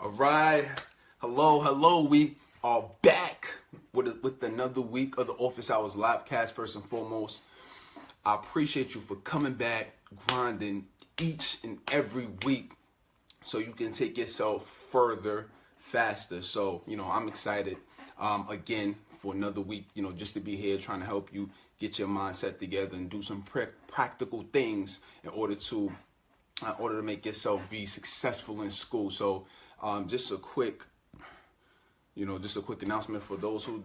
All right. Hello. We are back with another week of the Office Hours Livecast. First and foremost, I appreciate you for coming back, grinding each and every week so you can take yourself further, faster. So, I'm excited again for another week, just to be here trying to help you get your mindset together and do some practical things in order to make yourself be successful in school. So just a quick announcement for those who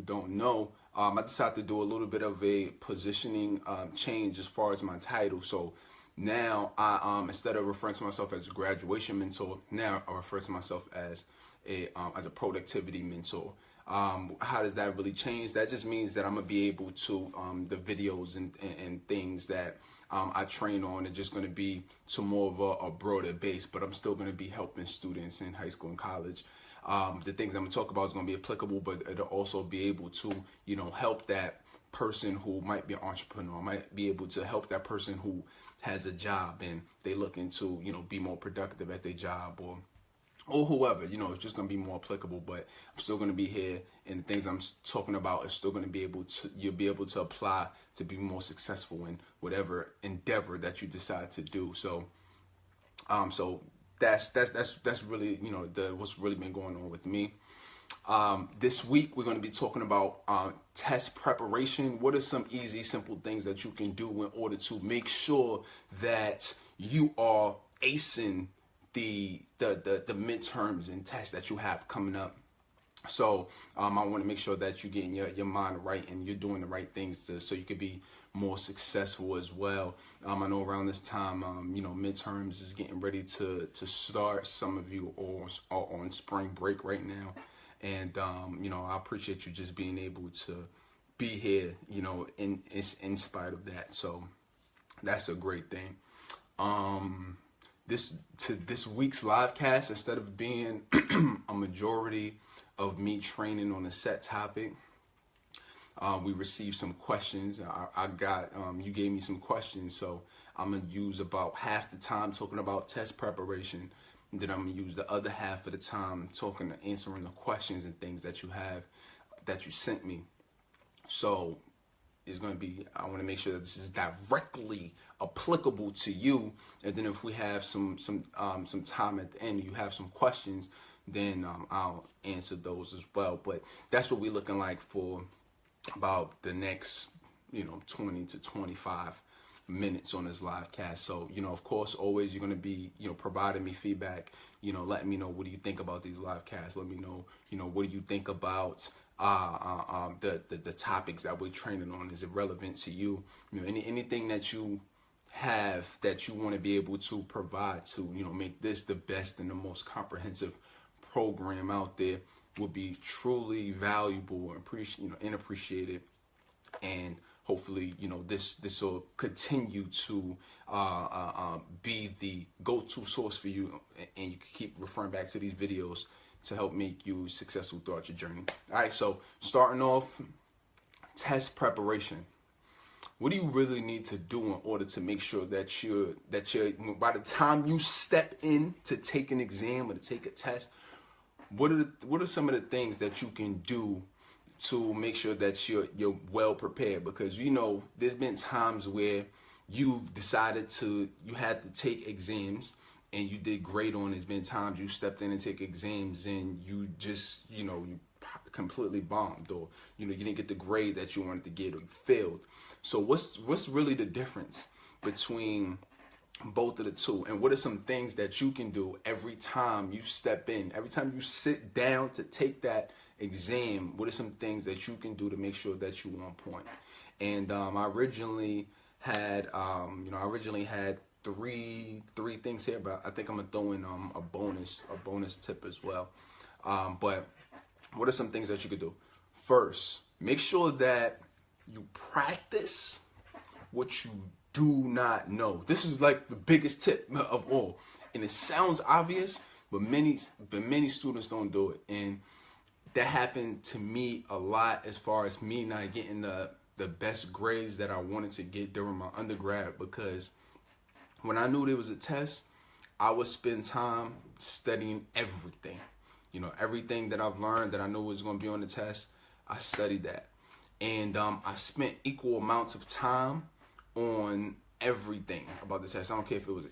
don't know. I decided to do a little bit of a positioning change as far as my title. So now I instead of referring to myself as a graduation mentor, now I refer to myself as a productivity mentor. How does that really change? That just means that I'm gonna be able to the videos and things that I train on are just going to be to more of a broader base, but I'm still going to be helping students in high school and college. The things I'm going to talk about is going to be applicable, but it'll also be able to, help that person who might be an entrepreneur, might be able to help that person who has a job and they looking to, be more productive at their job or whoever, it's just going to be more applicable. But I'm still going to be here, and the things I'm talking about is still going to be able to, you'll be able to apply to be more successful in whatever endeavor that you decide to do. So that's really, what's really been going on with me. This week we're going to be talking about test preparation. What are some easy, simple things that you can do in order to make sure that you are acing the midterms and tests that you have coming up? So I want to make sure that you're getting your mind right and you're doing the right things so you could be more successful as well. I know around this time, midterms is getting ready to start. Some of you are on spring break right now, and I appreciate you just being able to be here, in spite of that. So that's a great thing. This week's live cast, instead of being a majority of me training on a set topic, we received some questions. I got you gave me some questions, so I'm gonna use about half the time talking about test preparation, and then I'm gonna use the other half of the time answering the questions and things that you sent me. So is going to be, I want to make sure that this is directly applicable to you, and then if we have some time at the end, you have some questions, then I'll answer those as well. But that's what we're looking like for about the next 20 to 25 minutes on this live cast. So of course, always you're going to be providing me feedback, letting me know, what do you think about these live casts? Let me know, what do you think about the topics that we're training on? Is it relevant to you? Anything that you have that you want to be able to provide to make this the best and the most comprehensive program out there would be truly valuable and appreciated. And hopefully this will continue to be the go-to source for you, and you can keep referring back to these videos to help make you successful throughout your journey. All right, so starting off, test preparation. What do you really need to do in order to make sure that you're by the time you step in to take an exam or to take a test, what are some of the things that you can do to make sure that you're well prepared? Because there's been times where you've decided you had to take exams and you did great on it. There's been times you stepped in and take exams and you just, you completely bombed, or, you didn't get the grade that you wanted to get, or you failed. So what's really the difference between both of the two? And what are some things that you can do every time you step in, every time you sit down to take that exam? What are some things that you can do to make sure that you're on point? And I originally had, three things here, but I think I'm gonna throw in a bonus tip as well. But what are some things that you could do? First, make sure that you practice what you do not know. This is like the biggest tip of all, and it sounds obvious, but many students don't do it. And that happened to me a lot, as far as me not getting the best grades that I wanted to get during my undergrad, because when I knew there was a test, I would spend time studying everything. You know, everything that I've learned that I know was going to be on the test, I studied that. And I spent equal amounts of time on everything about the test. I don't care if it was a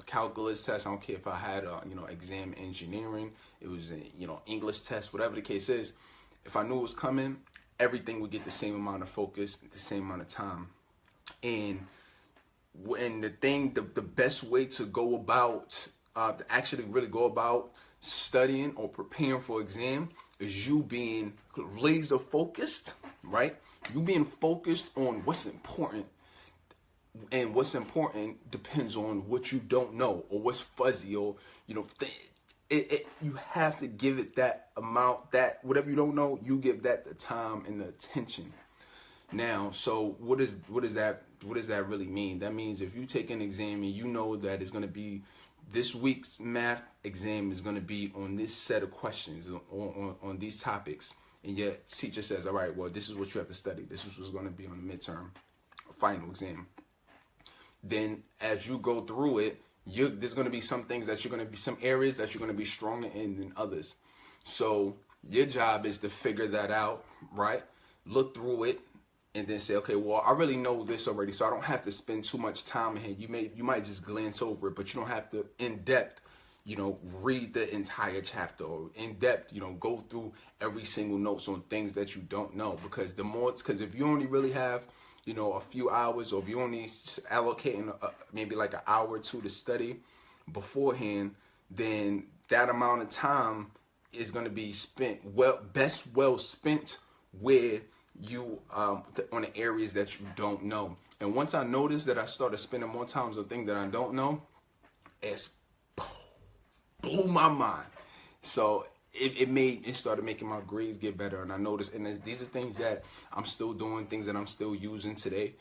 calculus test. I don't care if I had a exam engineering. It was a English test. Whatever the case is, if I knew it was coming, everything would get the same amount of focus, the same amount of time. And the best way to go about to actually really go about studying or preparing for exam is you being laser focused, right? You being focused on what's important. And what's important depends on what you don't know or what's fuzzy, or you have to give it that amount, that whatever you don't know, you give that the time and the attention. Now, so what does that really mean? That means if you take an exam and you know that it's going to be this week's math exam is going to be on this set of questions on these topics, and your teacher says, all right, well, this is what you have to study. This is what's going to be on the midterm final exam. Then as you go through it, there's going to be some things that some areas that you're going to be stronger in than others. So your job is to figure that out, right? Look through it and then say, okay, well, I really know this already, so I don't have to spend too much time in here. You might just glance over it, but you don't have to in depth, read the entire chapter, or in depth, go through every single notes on things that you don't know. Because if you only really have a few hours, or if you only allocating maybe like an hour or two to study beforehand, then that amount of time is going to be spent well spent where you on the areas that you don't know. And once I noticed that I started spending more time on things that I don't know, it blew my mind. So it started making my grades get better, and I noticed, and these are things that I'm still doing, things that I'm still using today,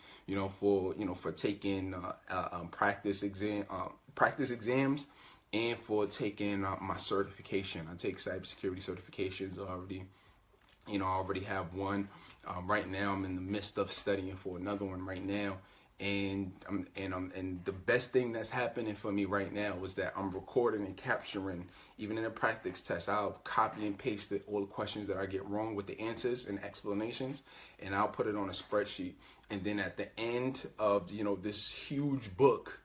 for taking practice exams, and for taking my certification. I take cybersecurity certifications already. I already have one. Right now, I'm in the midst of studying for another one right now. And the best thing that's happening for me right now is that I'm recording and capturing, even in a practice test, I'll copy and paste all the questions that I get wrong with the answers and explanations, and I'll put it on a spreadsheet. And then at the end of this huge book,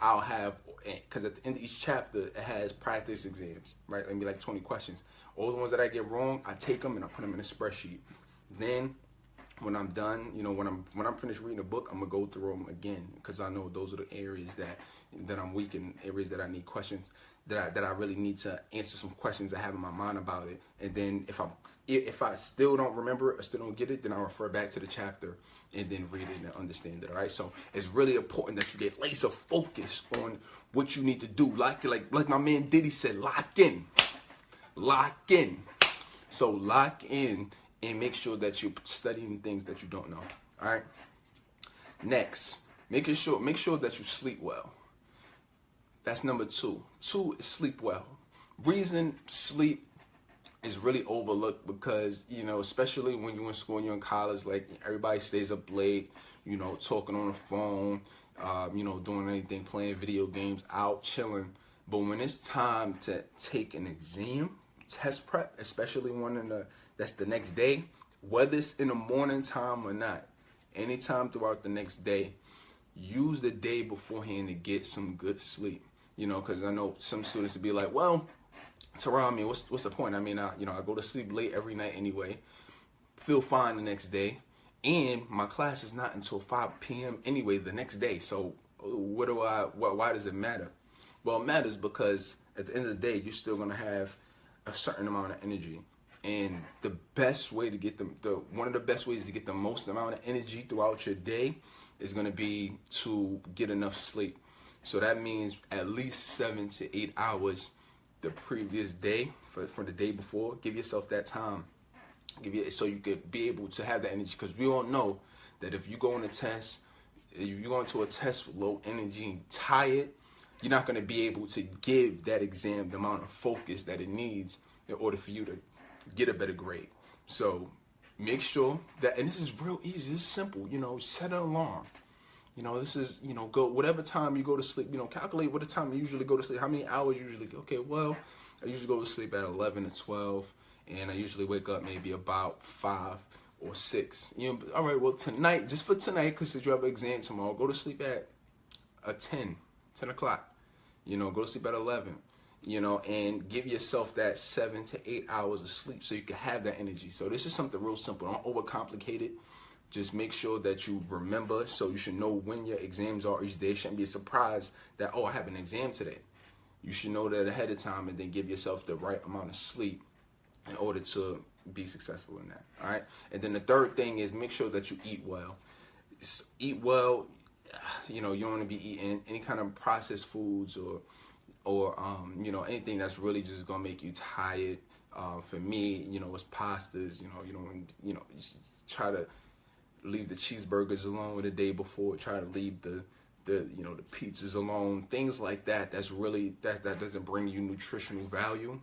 I'll have, because at the end of each chapter it has practice exams, right? Maybe like 20 questions. All the ones that I get wrong, I take them and I put them in a spreadsheet. Then when I'm done, when I'm finished reading the book, I'm gonna go through them again, because I know those are the areas that I'm weak in, areas that I need questions, that I really need to answer some questions I have in my mind about it. And then if I still don't remember it or still don't get it, then I'll refer back to the chapter and then read it and understand it. All right. So it's really important that you get laser focused on what you need to do. Like my man Diddy said, lock in. So lock in. And make sure that you're studying things that you don't know. All right. Next, make sure that you sleep well. That's number 2. 2 is sleep well. Reason sleep is really overlooked, because especially when you're in school and you're in college, like everybody stays up late, talking on the phone, doing anything, playing video games, out chilling. But when it's time to take an exam, test prep, especially one that's the next day, whether it's in the morning time or not, anytime throughout the next day, use the day beforehand to get some good sleep. Because I know some students would be like, well, Terrell, I mean, what's the point? I mean, I go to sleep late every night anyway, feel fine the next day, and my class is not until 5 p.m. anyway the next day. So why does it matter? Well, it matters because at the end of the day, you're still gonna have a certain amount of energy. And the best way to get one of the best ways to get the most amount of energy throughout your day is going to be to get enough sleep. So that means at least 7 to 8 hours the previous day for the day before. Give yourself that time. So you could be able to have that energy, because we all know that if you go on a test, if you go into a test with low energy and tired, you're not going to be able to give that exam the amount of focus that it needs in order for you to get a better grade. So make sure that, and this is real easy, it's simple, set an alarm. This is, go whatever time you go to sleep, calculate what the time you usually go to sleep, how many hours you usually go. Okay, well, I usually go to sleep at 11 to 12, and I usually wake up maybe about 5 or 6. All right, well, tonight, just for tonight, because you have an exam tomorrow, go to sleep at 10 o'clock. Go to sleep at 11, and give yourself that 7 to 8 hours of sleep so you can have that energy. So this is something real simple. Don't overcomplicate it. Just make sure that you remember, so you should know when your exams are each day. It shouldn't be a surprise that, oh, I have an exam today. You should know that ahead of time, and then give yourself the right amount of sleep in order to be successful in that. All right. And then the third thing is make sure that you eat well. Eat well. You don't want to be eating any kind of processed foods or anything that's really just gonna make you tired. For me, it's pastas. You try to leave the cheeseburgers alone the day before. Try to leave the pizzas alone. Things like that. That's really that doesn't bring you nutritional value,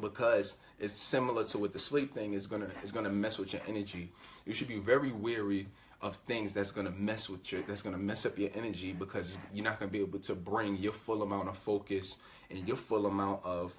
because it's similar to what the sleep thing is gonna mess with your energy. You should be very wary of things that's gonna mess up your energy, because you're not gonna be able to bring your full amount of focus and your full amount of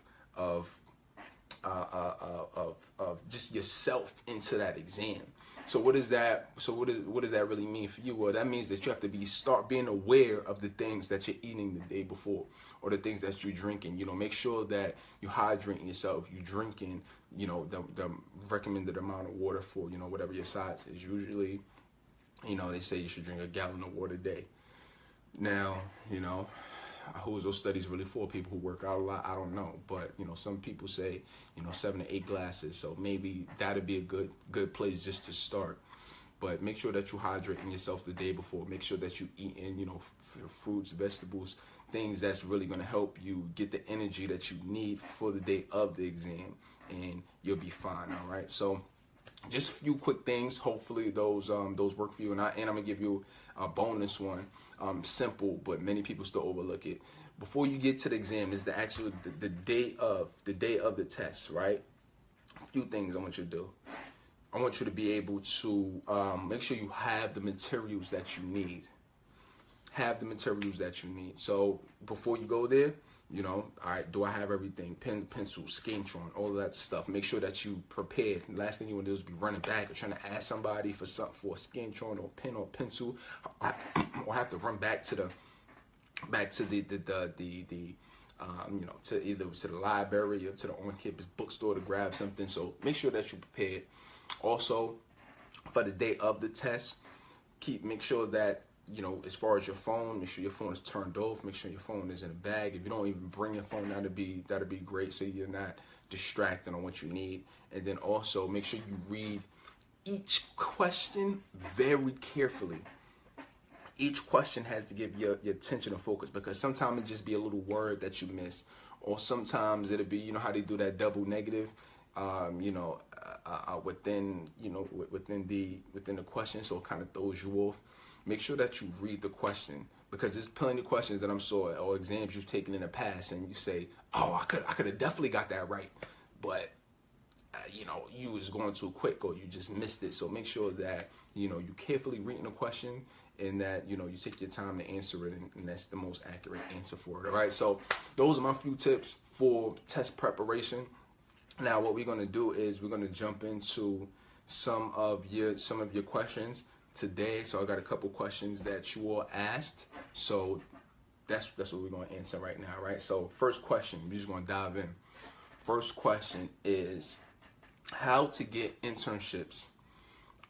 just yourself into that exam. So what does that really mean for you? Well, that means that you have to start being aware of the things that you're eating the day before, or the things that you're drinking. Make sure that you hydrate yourself. You drinking, the recommended amount of water for, whatever your size is. Usually, they say you should drink a gallon of water a day. Now, who is those studies really for? People who work out a lot? I don't know. But, some people say, 7 to 8 glasses. So maybe that'd be a good place just to start. But make sure that you hydrating yourself the day before. Make sure that you eating, fruits, vegetables, things that's really going to help you get the energy that you need for the day of the exam, and you'll be fine. All right. So just a few quick things. Hopefully those work for you. And I'm gonna give you a bonus one. Simple, but many people still overlook it. Before you get to the exam, is the actual the day of the test, right? A few things I want you to do. I want you to be able to make sure you have the materials that you need. Have the materials that you need. So before you go there, all right, do I have everything? Pen, pencil, Scantron, all of that stuff. Make sure that you prepared. The last thing you want to do is be running back or trying to ask somebody for something, for a Scantron or pen or pencil, or have to run back to the to either to the library or to the on-campus bookstore to grab something. So make sure that you're prepared. Also, for the day of the test, make sure that as far as your phone, make sure your phone is turned off. Make sure your phone is in a bag. If you don't even bring your phone, that'd be great, so you're not distracted on what you need. And then also make sure you read each question very carefully. Each question has to give your attention and focus, because sometimes it just be a little word that you miss, or sometimes it'll be how they do that double negative, within the question, so it kind of throws you off. Make sure that you read the question, because there's plenty of questions that I'm sure, or exams you've taken in the past, and you say, oh, I could have definitely got that right, but you was going too quick, or you just missed it. So make sure that you carefully reading the question, and that you take your time to answer it, and that's the most accurate answer for it. All right, so those are my few tips for test preparation. Now what we're going to do is we're going to jump into some of your questions today. So I got a couple questions that you all asked, so that's what we're going to answer right now. Right, so first question, we're just going to dive in. First question is how to get internships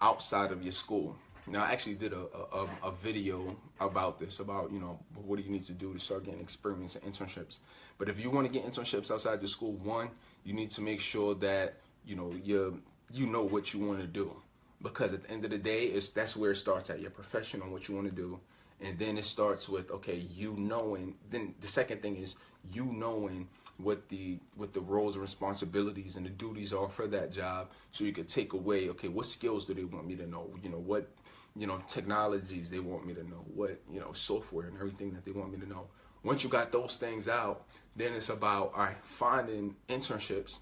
outside of your school. Now I actually did a video about this, about what do you need to do to start getting experience in internships. But if you want to get internships outside your school, one, you need to make sure that you know what you want to do. Because at the end of the day, that's where it starts at, your profession, on what you want to do. And then it starts with, okay, knowing. Then the second thing is knowing what the roles and responsibilities and the duties are for that job, so you could take away, okay, what skills do they want me to know? What technologies they want me to know, what software and everything that they want me to know. Once you got those things out, then it's about, all right, finding internships.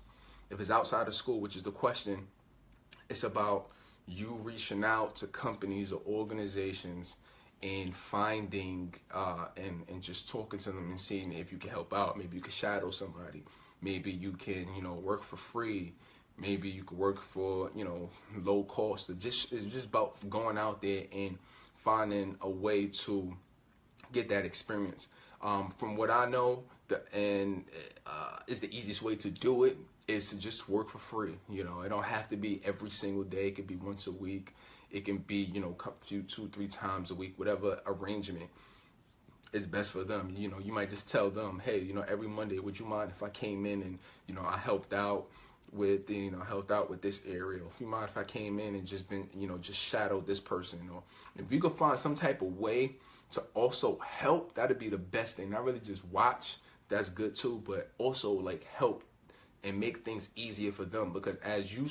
If it's outside of school, which is the question, it's about you reaching out to companies or organizations and finding and just talking to them and seeing if you can help out. Maybe you can shadow somebody. Maybe you can, work for free. Maybe you could work for, low cost. It's just about going out there and finding a way to get that experience. From what I know, is the easiest way to do it is to just work for free. It don't have to be every single day. It could be once a week. It can be, two, 3 times a week, whatever arrangement is best for them. You might just tell them, hey, every Monday, would you mind if I came in and, I helped out with this area? Or if you mind if I came in and just just shadowed this person? Or if you could find some type of way to also help, that'd be the best thing. Not really just watch, that's good too, but also like help and make things easier for them, because as you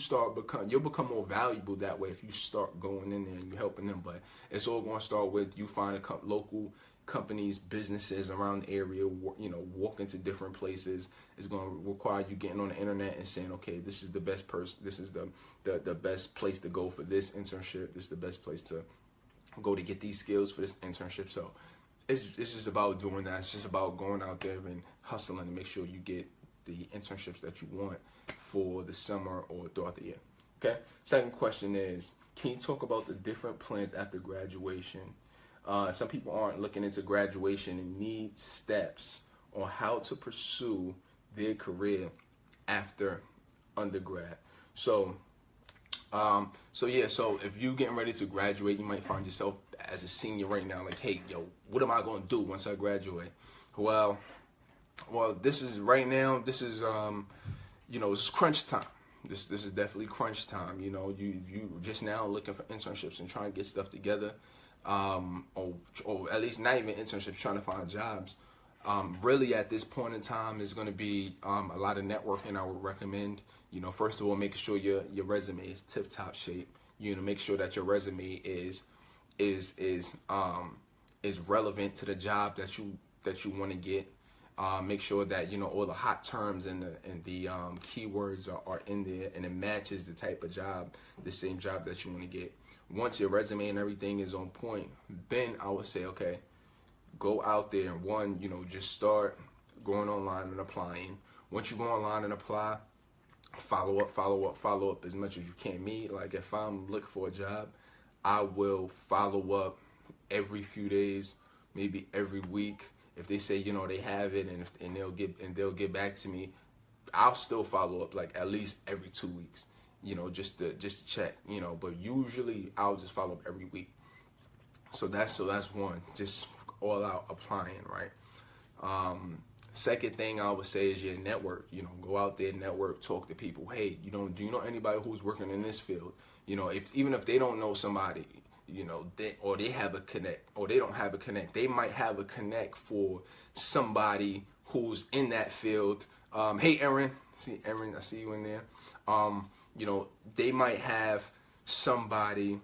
you'll become more valuable that way if you start going in there and you're helping them. But it's all going to start with you finding local companies, businesses around the area, walking to different places. It's going to require you getting on the internet and saying, okay, this is the best person, this is the best place to go for this internship, this is the best place to go to get these skills for this internship. So it's just about doing that. It's just about going out there and hustling to make sure you get the internships that you want for the summer or throughout the year. Okay. Second question is, can you talk about the different plans after graduation? Some people aren't looking into graduation and need steps on how to pursue their career after undergrad. So if you're getting ready to graduate, you might find yourself as a senior right now, like, hey, what am I going to do once I graduate? Well, this is it's crunch time. This is definitely crunch time. You just now looking for internships and trying to get stuff together, or at least not even internships, trying to find jobs. Really at this point in time is going to be a lot of networking. I would recommend, first of all, making sure your resume is tip-top shape. Make sure that your resume is relevant to the job that you want to get. Make sure that all the hot terms and the keywords are in there, and it matches the type of job, the same job that you want to get. Once your resume and everything is on point, then I would say, okay, go out there and just start going online and applying. Once you go online and apply, follow up as much as you can. Me, like, if I'm looking for a job, I will follow up every few days, maybe every week. If they say they have it and they'll get back to me, I'll still follow up like at least every 2 weeks, just to check, but usually I'll just follow up every week. So that's one, just all out applying, right? Second thing I would say is your network. Go out there, network, talk to people. Hey, do you know anybody who's working in this field? Even if they don't know somebody, they have a connect, or they don't have a connect, they might have a connect for somebody who's in that field. Hey, Aaron, I see you in there. They might have somebody,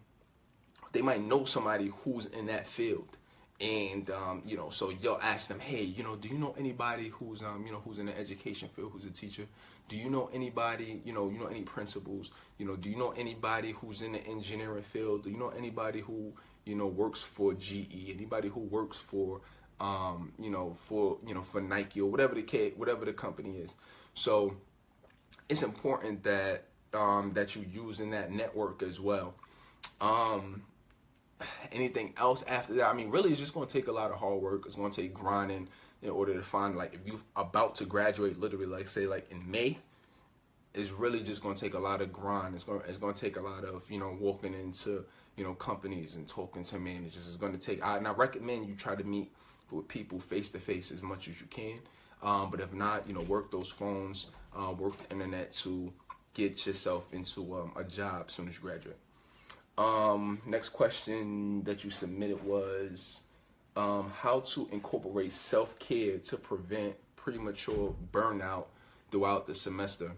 they might know somebody who's in that field. And, so you'll ask them, hey, do you know anybody who's, who's in the education field, who's a teacher? Do you know anybody, any principals? Do you know anybody who's in the engineering field? Do you know anybody who, works for GE? Anybody who works for, for Nike or whatever the company is? So it's important that, that you use in that network as well. Anything else after that? I mean, really, it's just going to take a lot of hard work. It's going to take grinding in order to find, like, if you're about to graduate, literally, like, say, like, in May, it's really just going to take a lot of grind. It's going to take a lot of, walking into, companies and talking to managers. It's going to take, and I recommend you try to meet with people face-to-face as much as you can. But if not, work those phones, work the internet to get yourself into a job as soon as you graduate. Next question that you submitted was how to incorporate self-care to prevent premature burnout throughout the semester.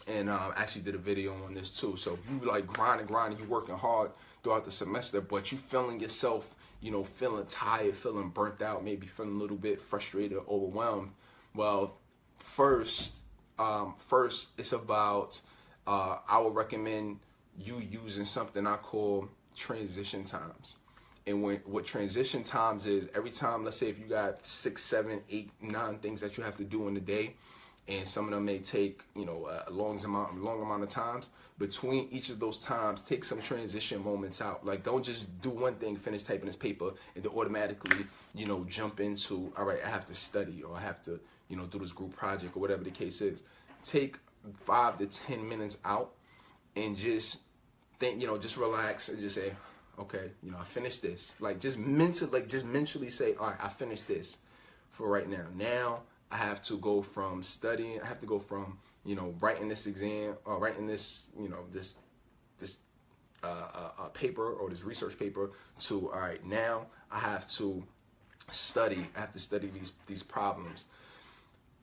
And I actually did a video on this too. So if you like grinding, you're working hard throughout the semester, but you feeling yourself, feeling tired, feeling burnt out, maybe feeling a little bit frustrated, overwhelmed. Well, first it's about, I would recommend you using something I call transition times. And what transition times is, every time, let's say if you got 6, 7, 8, 9 things that you have to do in the day, and some of them may take, you know, a long amount of times. Between each of those times, take some transition moments out. Like, don't just do one thing, finish typing this paper, and then automatically, you know, jump into, all right, I have to study, or I have to, you know, do this group project, or whatever the case is. Take 5 to 10 minutes out and just think, you know, just relax and just say, okay, you know, I finished this. Like, just mentally say, all right, I finished this for right now. Now I have to go from studying, I have to go from, you know, writing this exam, or writing this, you know, this paper, or this research paper, to, all right, now I have to study. I have to study these problems.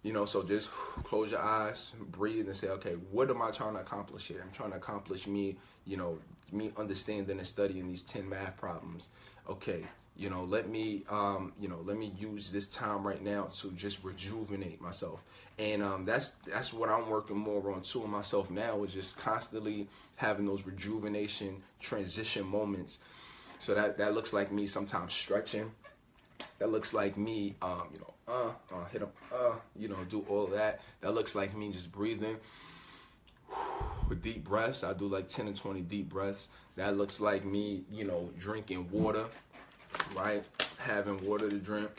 You know, so just close your eyes, breathe, and say, okay, what am I trying to accomplish here? I'm trying to accomplish me understanding and studying these 10 math problems. Okay, you know, let me use this time right now to just rejuvenate myself. And that's what I'm working more on too in myself now, is just constantly having those rejuvenation transition moments. So that looks like me sometimes stretching. That looks like me, hit them, you know, do all of that. That looks like me just breathing with deep breaths. I do like 10 to 20 deep breaths. That looks like me, you know, drinking water, right? Having water to drink,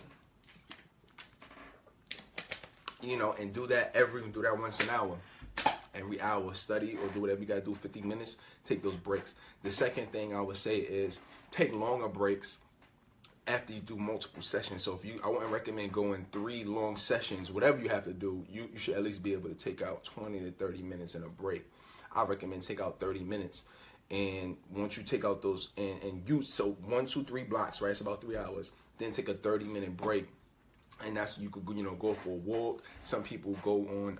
you know, and do that once an hour. Every hour, study or do whatever you gotta do, 50 minutes, take those breaks. The second thing I would say is take longer breaks after you do multiple sessions. So I wouldn't recommend going 3 long sessions. Whatever you have to do, you should at least be able to take out 20 to 30 minutes in a break. I recommend take out 30 minutes. And once you take out those, so 1, 2, 3 blocks, right? It's about 3 hours. Then take a 30-minute break. And that's, you could, you know, go for a walk. Some people go on,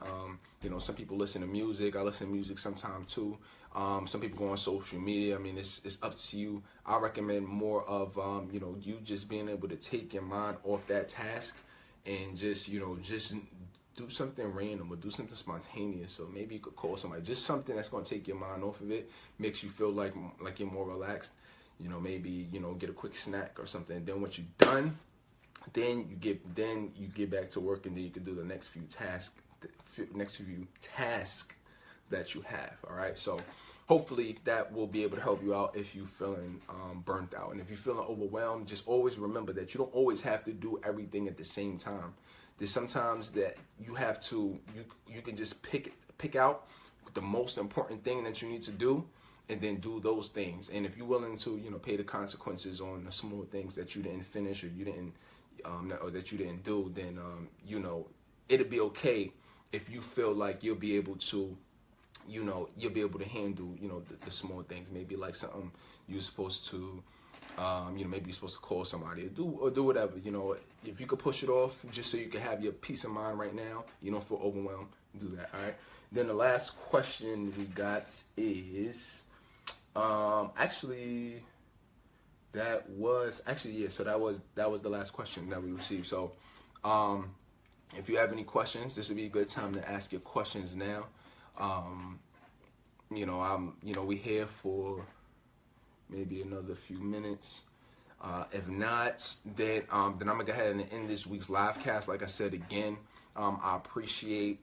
some people listen to music. I listen to music sometimes too. Some people go on social media. I mean, it's up to you. I recommend more of, you just being able to take your mind off that task and just do something random or do something spontaneous. So maybe you could call somebody, just something that's going to take your mind off of it, makes you feel like you're more relaxed. You know, maybe, get a quick snack or something. Then once you're done, then you get back to work, and then you can do the next few tasks that you have. All right, so hopefully that will be able to help you out if you're feeling burnt out. And if you're feeling overwhelmed, just always remember that you don't always have to do everything at the same time. There's sometimes that you have to, you can just pick out the most important thing that you need to do, and then do those things. And if you're willing to, pay the consequences on the small things that you didn't finish, or you didn't or that you didn't do, then it'll be okay if you feel like you'll be able to handle the small things. Maybe like something you're supposed to maybe you're supposed to call somebody or do whatever. If you could push it off just so you can have your peace of mind right now, you don't feel overwhelmed, do that. All right, then the last question we got is so that was the last question that we received. So if you have any questions, this would be a good time to ask your questions now. We here for maybe another few minutes. If not, then I'm gonna go ahead and end this week's live cast. Like I said again, I appreciate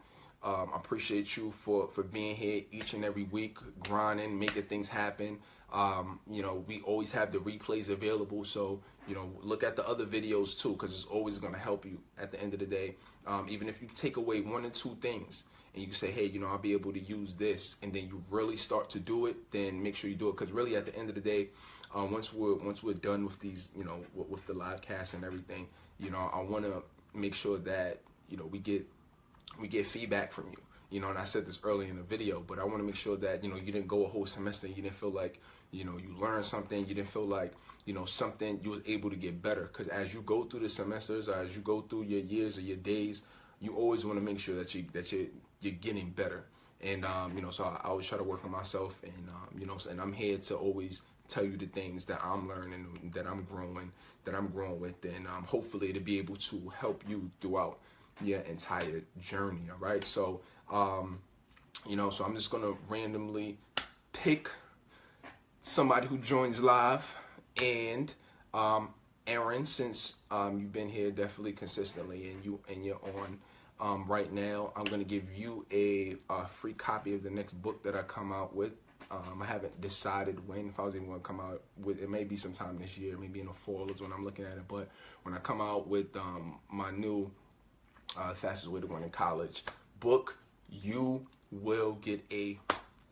you for being here each and every week, grinding, making things happen. We always have the replays available, so look at the other videos too, because it's always going to help you at the end of the day. Even if you take away 1 or 2 things and you can say, hey, I'll be able to use this, and then you really start to do it, then make sure you do it. Because really at the end of the day, once we're done with these, with the live cast and everything, I want to make sure that we get feedback from you. And I said this earlier in the video, but I want to make sure that you didn't go a whole semester, you didn't feel like you learned something, you didn't feel like something, you was able to get better. Because as you go through the semesters, or as you go through your years or your days, you always want to make sure that you're getting better. And so I always try to work on myself, and and I'm here to always tell you the things that I'm learning, that I'm growing with, and hopefully to be able to help you throughout your entire journey. All right, so so I'm just gonna randomly pick somebody who joins live, and Aaron, since you've been here definitely consistently and you're on right now, I'm gonna give you a free copy of the next book that I come out with. I haven't decided when, if I was even going to come out with it. May be sometime this year, maybe in the fall is when I'm looking at it. But when I come out with my new Fastest Way to Win in College book, you will get a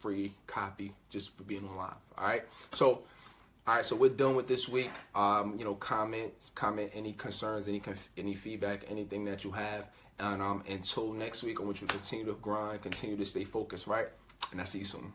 free copy just for being on live. All right. So we're done with this week. Comment any concerns, any feedback, anything that you have. And until next week, I want you to continue to grind, continue to stay focused, right? And I'll see you soon.